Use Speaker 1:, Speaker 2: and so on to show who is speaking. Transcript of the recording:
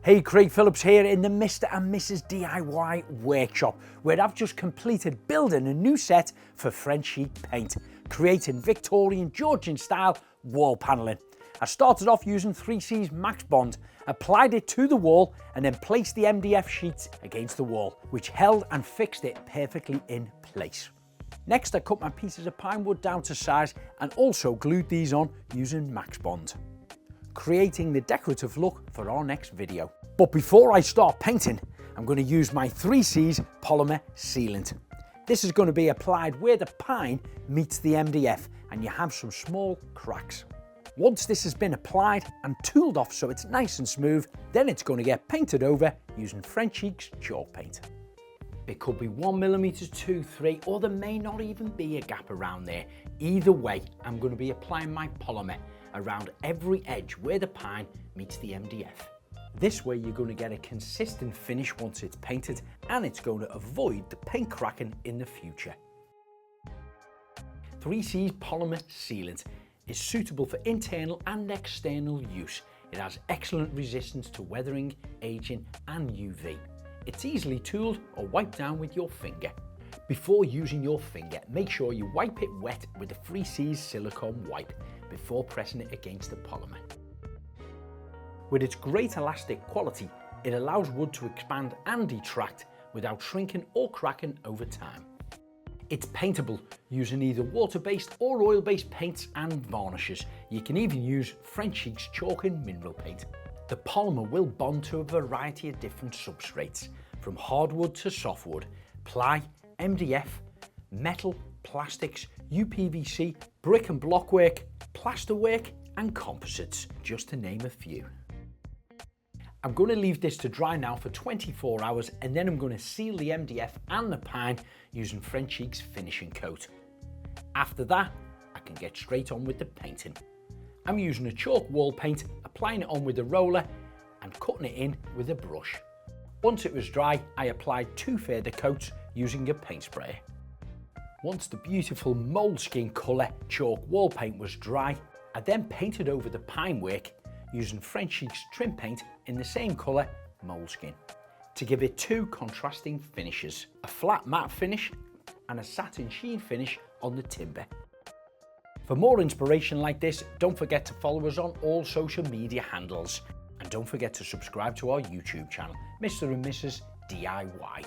Speaker 1: Hey, Craig Phillips here in the Mr. and Mrs. DIY workshop, where I've just completed building a new set for French sheet paint, creating Victorian Georgian style wall panelling. I started off using 3C's Max Bond, applied it to the wall and then placed the MDF sheets against the wall, which held and fixed it perfectly in place. Next, I cut my pieces of pine wood down to size and also glued these on using Max Bond, creating the decorative look for our next video. But before I start painting, I'm going to use my 3C's Polymer Sealant. This is going to be applied where the pine meets the MDF and you have some small cracks. Once this has been applied and tooled off so it's nice and smooth, then it's going to get painted over using French Sheet's chalk paint. It could be 1mm, 2, 3, or there may not even be a gap around there. Either way, I'm going to be applying my polymer around every edge where the pine meets the MDF. This way you're going to get a consistent finish once it's painted, and it's going to avoid the paint cracking in the future. 3C's Polymer Sealant is suitable for internal and external use. It has excellent resistance to weathering, aging and UV. It's easily tooled or wiped down with your finger. Before using your finger, make sure you wipe it wet with the 3C's silicone wipe before pressing it against the polymer. With its great elastic quality, it allows wood to expand and detract without shrinking or cracking over time. It's paintable using either water-based or oil-based paints and varnishes. You can even use French Sheet's chalk and mineral paint. The polymer will bond to a variety of different substrates, from hardwood to softwood, ply, MDF, metal, plastics, UPVC, brick and block work, plasterwork and composites, just to name a few. I'm going to leave this to dry now for 24 hours and then I'm going to seal the MDF and the pine using French Sheet's finishing coat. After that, I can get straight on with the painting. I'm using a chalk wall paint, applying it on with a roller and cutting it in with a brush. Once it was dry, I applied 2 further coats using a paint sprayer. Once the beautiful moleskin colour chalk wall paint was dry, I then painted over the pine work using French Sheet's trim paint in the same colour moleskin to give it 2 contrasting finishes, a flat matte finish and a satin sheen finish on the timber. For more inspiration like this, don't forget to follow us on all social media handles and don't forget to subscribe to our YouTube channel, Mr. and Mrs. DIY.